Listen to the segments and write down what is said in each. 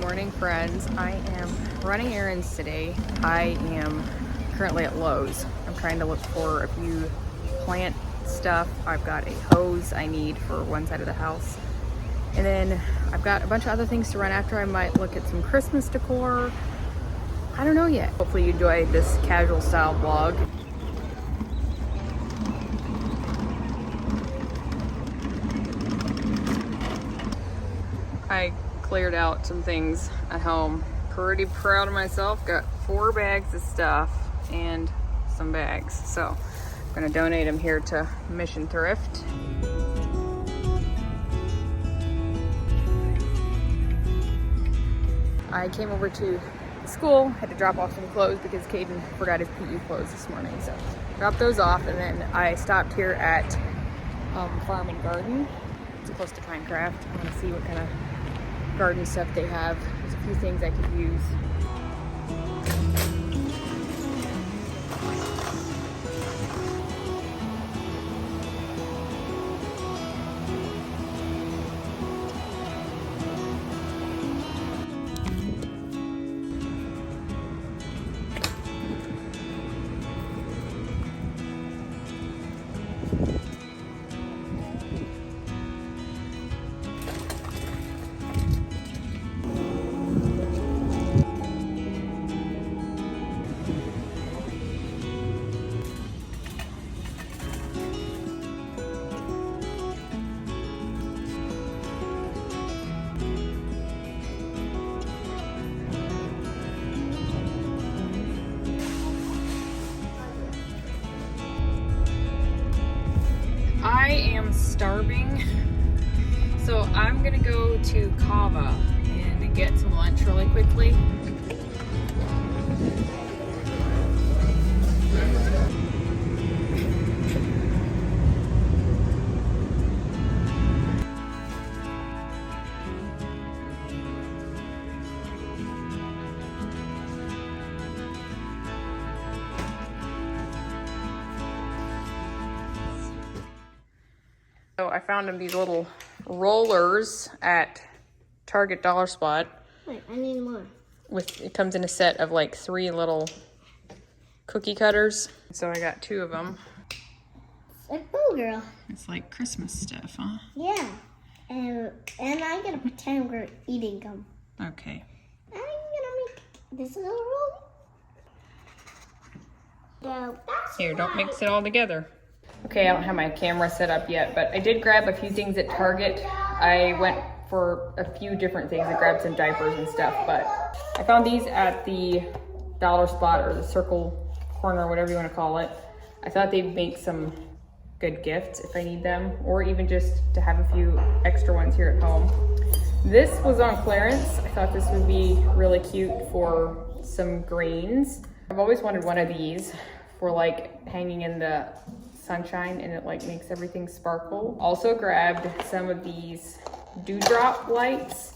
Morning, friends. I am running errands today. I am currently at Lowe's. I'm trying to look for a few plant stuff. I've got a hose I need for one side of the house. And then I've got a bunch of other things to run after. I might look at some Christmas decor. I don't know yet. Hopefully you enjoy this casual style vlog. I cleared out some things at home. Pretty proud of myself. Got 4 bags of stuff and some bags. So I'm gonna donate them here to Mission Thrift. I came over to school, had to drop off some clothes because Caden forgot his PE clothes this morning. So dropped those off, and then I stopped here at Farm and Garden. It's close to Pinecraft. I want to see what kind of garden stuff they have. There's a few things I could use. I am starving, so I'm gonna go to Kava and get some lunch really quickly. So I found them these little rollers at Target Dollar Spot. Wait, I need more. It comes in a set of like 3 little cookie cutters. So I got 2 of them. It's like, oh girl. It's like Christmas stuff, huh? Yeah. And I'm gonna pretend we're eating them. Okay. I'm gonna make this little roll. So that's Here, don't mix it all together. Okay, I don't have my camera set up yet, but I did grab a few things at Target. I went for a few different things. I grabbed some diapers and stuff, but I found these at the Dollar Spot or the Circle Corner, whatever you want to call it. I thought they'd make some good gifts if I need them, or even just to have a few extra ones here at home. This was on clearance. I thought this would be really cute for some greens. I've always wanted one of these for like hanging in the sunshine, and it like makes everything sparkle. Also grabbed some of these dewdrop lights.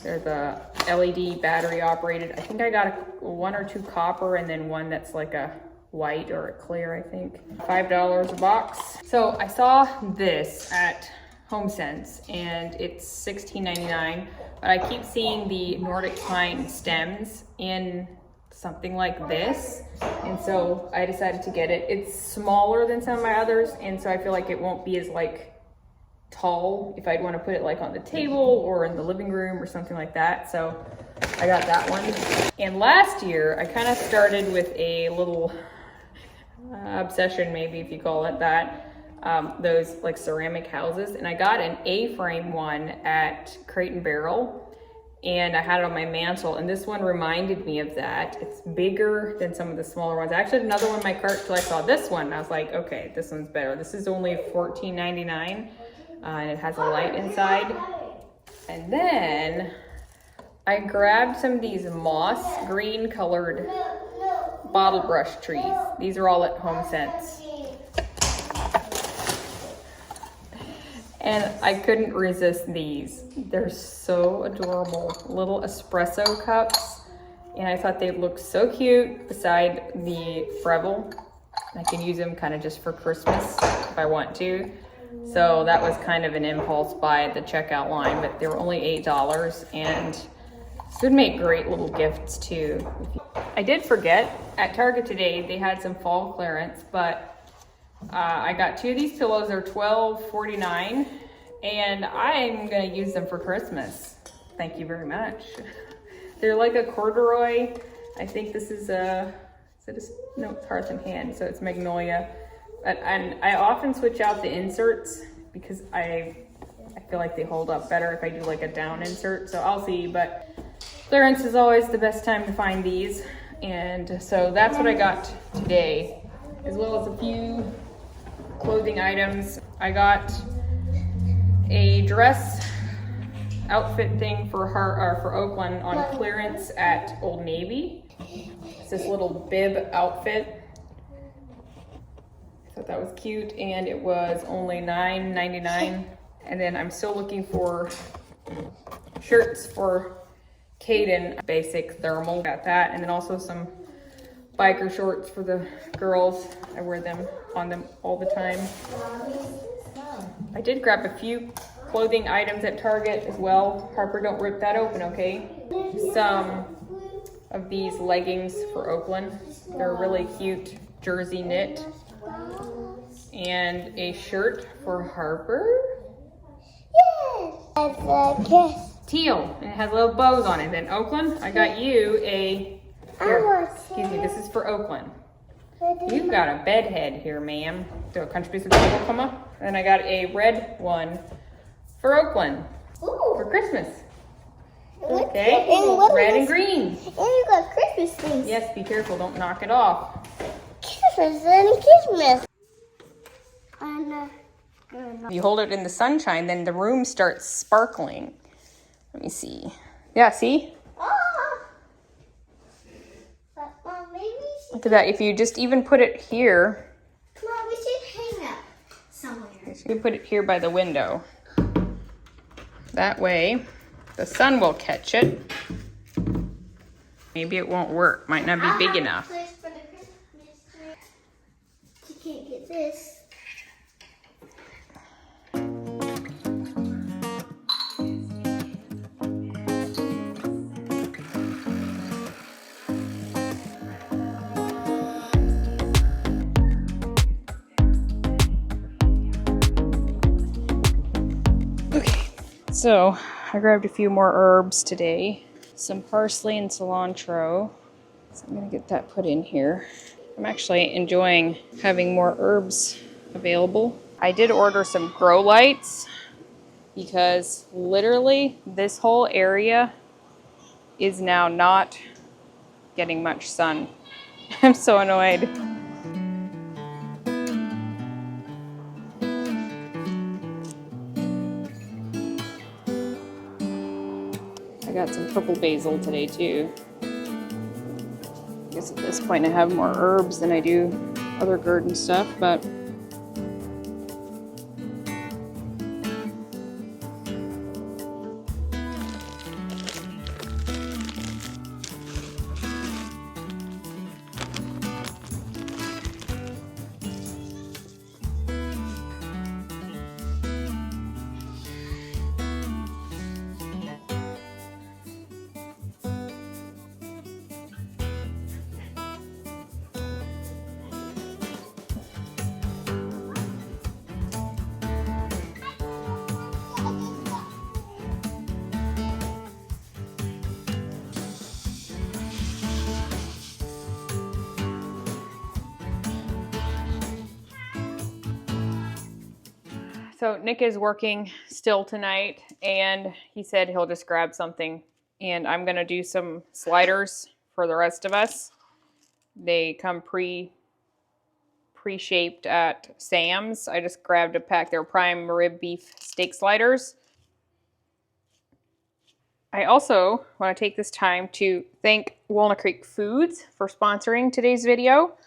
They're the LED battery operated. I think I got 1 or 2 copper and then one that's like a white or a clear, I think. $5 a box. So I saw this at HomeSense and it's $16.99, but I keep seeing the Nordic pine stems in something like this, and so I decided to get it. It's smaller than some of my others, and so I feel like it won't be as like tall if I'd want to put it like on the table or in the living room or something like that. So I got that one. And last year I kind of started with a little obsession, maybe if you call it that, those like ceramic houses, and I got an A-frame one at Crate & Barrel. And I had it on my mantle, and this one reminded me of that. It's bigger than some of the smaller ones. I actually had another one in my cart till I saw this one, and I was like, okay, this one's better. This is only $14.99, and it has a light inside. And then I grabbed some of these moss green colored bottle brush trees. These are all at HomeSense. And I couldn't resist these. They're so adorable. Little espresso cups. And I thought they looked so cute beside the Frevel. I can use them kind of just for Christmas if I want to. So that was kind of an impulse buy at the checkout line, but they were only $8. And Would make great little gifts too. I did forget, at Target today, they had some fall clearance, but I got 2 of these pillows. They're $12.49, and I'm gonna use them for Christmas. Thank you very much. They're like a corduroy. I think this is no, it's Hearth and Hand, so it's magnolia. And I often switch out the inserts because I feel like they hold up better if I do like a down insert, so I'll see, but clearance is always the best time to find these. And so that's what I got today, as well as a few clothing items. I got a dress outfit thing for Oakland on clearance at Old Navy. It's this little bib outfit. I thought that was cute, and it was only $9.99. And then I'm still looking for shirts for Caden, basic thermal. Got that, and then also some biker shorts for the girls. I wear them on them all the time. I did grab a few clothing items at Target as well. Harper, don't rip that open, okay? Some of these leggings for Oakland. They're really cute, jersey knit. And a shirt for Harper. Yes! It's a kiss. Teal, and it has little bows on it. Then Oakland, I got you a, here, excuse me, this is for Oakland. You've got a bed head here, ma'am. Do a country piece of table come up? And I got a red one for Oakland. Ooh. For Christmas. Look, Okay, red and green. And you got Christmas things. Yes, be careful, don't knock it off. Christmas and Christmas. If you hold it in the sunshine, then the room starts sparkling. Let me see. Yeah, see? But Mom, maybe Look at that. If you just even put it here, Mom, we should hang up somewhere. you put it here by the window. That way, the sun will catch it. Maybe it won't work. Might not be big enough. Place for the Christmas tree. You can't get this. So I grabbed a few more herbs today, some parsley and cilantro. So I'm gonna get that put in here. I'm actually enjoying having more herbs available. I did order some grow lights because literally this whole area is now not getting much sun. I'm so annoyed. I got some purple basil today too. I guess at this point I have more herbs than I do other garden stuff, but so Nick is working still tonight, and he said he'll just grab something, and I'm gonna do some sliders for the rest of us. They come pre-shaped at Sam's. I just grabbed a pack. They're prime rib beef steak sliders. I also want to take this time to thank Walnut Creek Foods for sponsoring today's video.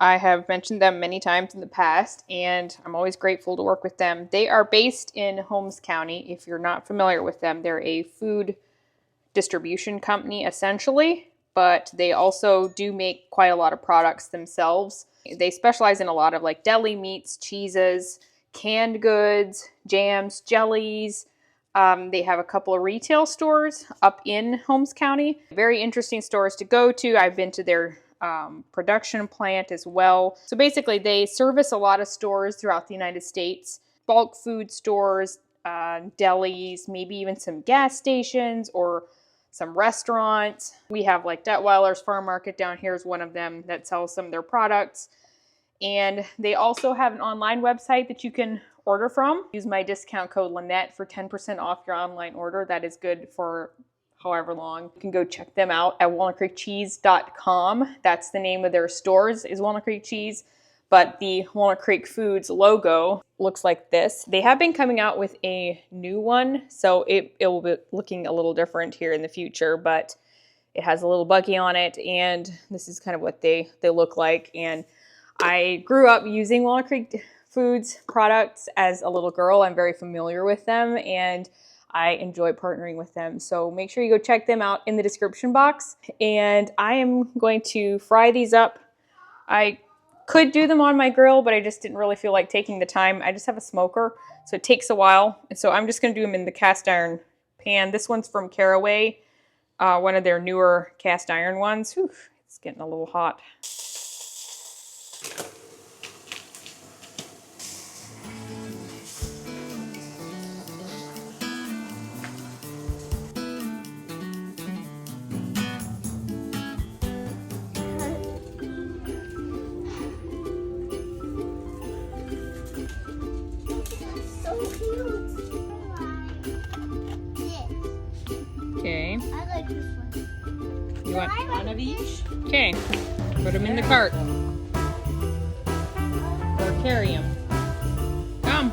I have mentioned them many times in the past, and I'm always grateful to work with them. They are based in Holmes County. If you're not familiar with them, they're a food distribution company essentially, but they also do make quite a lot of products themselves. They specialize in a lot of like deli meats, cheeses, canned goods, jams, jellies, They have a couple of retail stores up in Holmes County. Very interesting stores to go to. I've been to their production plant as well. So basically they service a lot of stores throughout the United States. Bulk food stores, delis, maybe even some gas stations or some restaurants. We have like Detweiler's Farm Market down here is one of them that sells some of their products. And they also have an online website that you can order from. Use my discount code Lynette for 10% off your online order. That is good for however long. You can go check them out at walnutcreekcheese.com. That's the name of their stores, is Walnut Creek Cheese. But the Walnut Creek Foods logo looks like this. They have been coming out with a new one, so it will be looking a little different here in the future, but it has a little buggy on it, and this is kind of what they look like. And I grew up using Walnut Creek Foods products as a little girl. I'm very familiar with them, and I enjoy partnering with them. So make sure you go check them out in the description box. And I am going to fry these up. I could do them on my grill, but I just didn't really feel like taking the time. I just have a smoker, so it takes a while. And so I'm just going to do them in the cast iron pan. This one's from Caraway, one of their newer cast iron ones. Whew, it's getting a little hot. Okay. I like this one. You want I one of each? Okay. Put them in the cart. Or carry them. Come.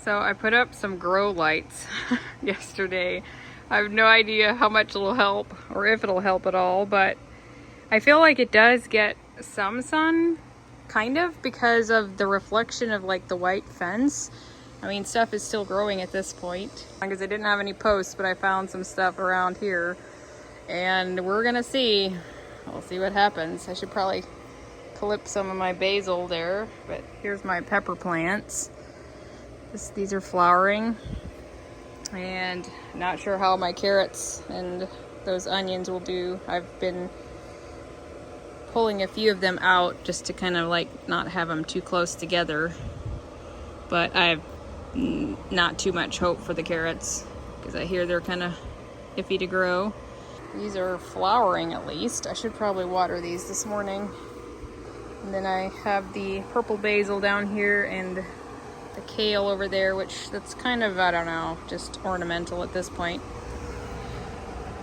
So I put up some grow lights yesterday. I have no idea how much it'll help or if it'll help at all, but I feel like it does get some sun, kind of, because of the reflection of like the white fence. I mean, stuff is still growing at this point. Because I didn't have any posts, but I found some stuff around here. And we're gonna see. We'll see what happens. I should probably clip some of my basil there, but here's my pepper plants. These are flowering, and not sure how my carrots and those onions will do. I've been pulling a few of them out just to kind of like not have them too close together, but I have not too much hope for the carrots because I hear they're kind of iffy to grow. These are flowering at least. I should probably water these this morning. And then I have the purple basil down here and the kale over there, which that's kind of, I don't know, just ornamental at this point.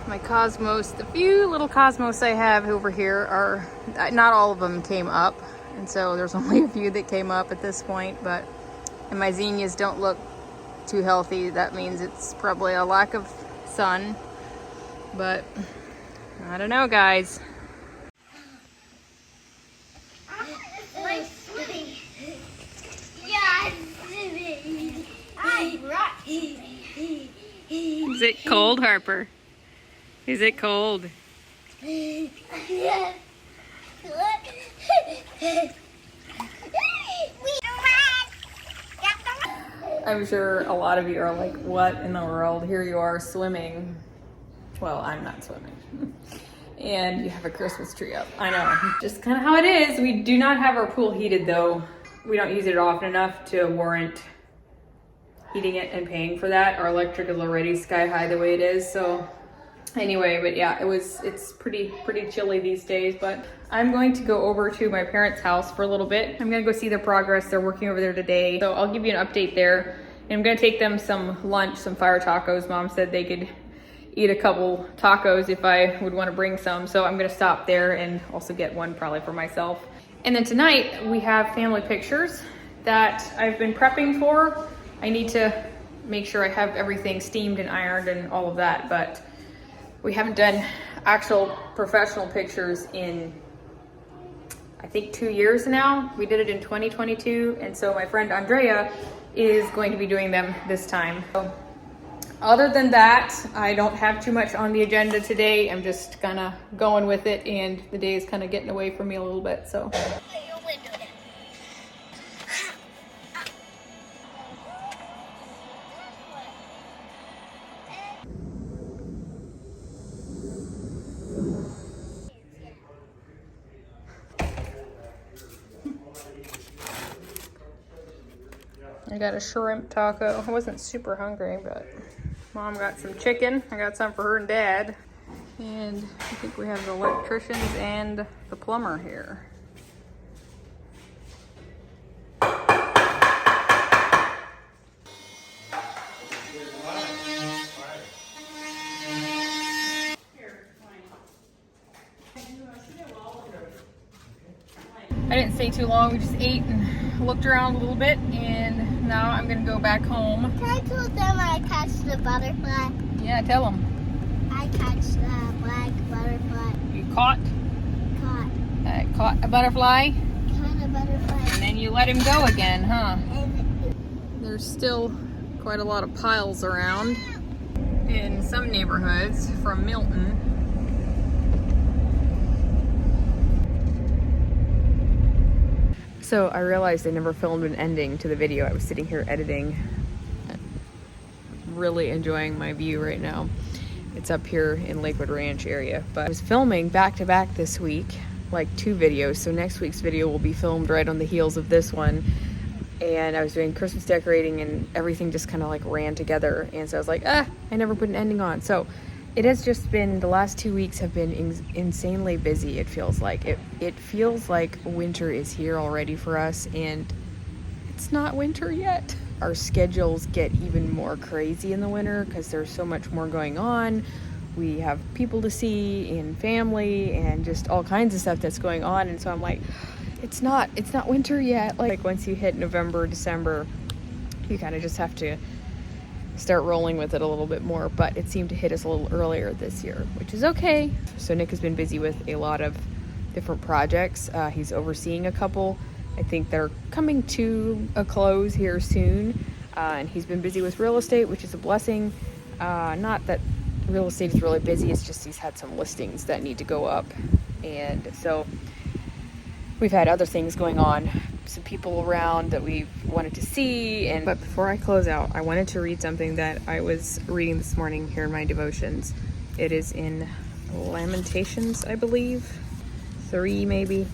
My cosmos, the few little cosmos I have over here are, not all of them came up, and so there's only a few that came up at this point, but, and my zinnias don't look too healthy. That means it's probably a lack of sun, but I don't know, guys. Is it cold, Harper? Is it cold? I'm sure a lot of you are like, what in the world? Here you are swimming. Well, I'm not swimming. And you have a Christmas tree up. I know, just kind of how it is. We do not have our pool heated though. We don't use it often enough to warrant heating it and paying for that. Our electric is already sky high the way it is, so Anyway, but yeah, it's pretty chilly these days, but I'm going to go over to my parents' house for a little bit. I'm gonna go see their progress. They're working over there today. So I'll give you an update there. And I'm gonna take them some lunch, some fire tacos. Mom said they could eat a couple tacos if I would want to bring some. So I'm gonna stop there and also get one probably for myself. And then tonight we have family pictures that I've been prepping for. I need to make sure I have everything steamed and ironed and all of that, but we haven't done actual professional pictures in, I think, 2 years now. We did it in 2022, and so my friend Andrea is going to be doing them this time. So other than that, I don't have too much on the agenda today. I'm just kind of going with it, and the day is kind of getting away from me a little bit, so. I got a shrimp taco. I wasn't super hungry, but Mom got some chicken. I got some for her and Dad. And I think we have the electricians and the plumber here. I didn't stay too long. We just ate and looked around a little bit, and now I'm gonna go back home. Can I tell them I catch the butterfly? Yeah, tell them. I catch the black butterfly. You caught a butterfly, Caught a butterfly. and then you let him go again, huh? And There's still quite a lot of piles around in some neighborhoods from Milton. So I realized I never filmed an ending to the video. I was sitting here editing, really enjoying my view right now. It's up here in Lakewood Ranch area, but I was filming back to back this week, like 2 videos. So next week's video will be filmed right on the heels of this one. And I was doing Christmas decorating and everything just kind of like ran together. And so I was like, I never put an ending on. So it has just been, the last 2 weeks have been insanely busy. It feels like it feels like winter is here already for us, and it's not winter yet. Our schedules get even more crazy in the winter because there's so much more going on. We have people to see and family and just all kinds of stuff that's going on. And so I'm like, it's not winter yet. Like once you hit November, December, you kind of just have to start rolling with it a little bit more, but it seemed to hit us a little earlier this year, which is okay. So Nick has been busy with a lot of different projects. He's overseeing a couple. I think they're coming to a close here soon. And he's been busy with real estate, which is a blessing. Not that real estate is really busy, it's just he's had some listings that need to go up. And so we've had other things going on, some people around that we wanted to see. But before I close out, I wanted to read something that I was reading this morning here in my devotions. It is in Lamentations, I believe, 3 maybe,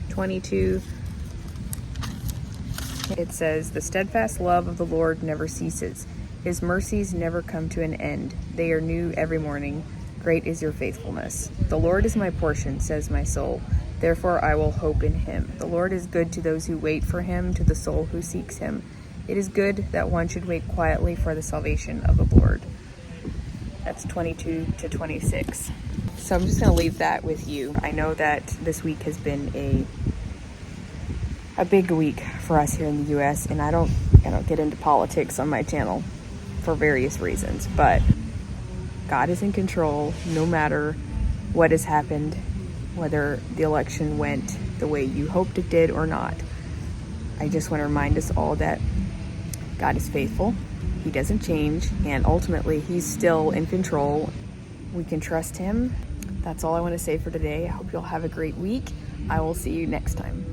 22. It says, "The steadfast love of the Lord never ceases. His mercies never come to an end. They are new every morning. Great is your faithfulness. The Lord is my portion, says my soul. Therefore I will hope in him. The Lord is good to those who wait for him, to the soul who seeks him. It is good that one should wait quietly for the salvation of the Lord." That's 22 to 26. So I'm just going to leave that with you. I know that this week has been a big week for us here in the US, and I don't get into politics on my channel for various reasons, but God is in control no matter what has happened, whether the election went the way you hoped it did or not. I just want to remind us all that God is faithful. He doesn't change, and ultimately he's still in control. We can trust him. That's all I want to say for today. I hope you'll have a great week. I will see you next time.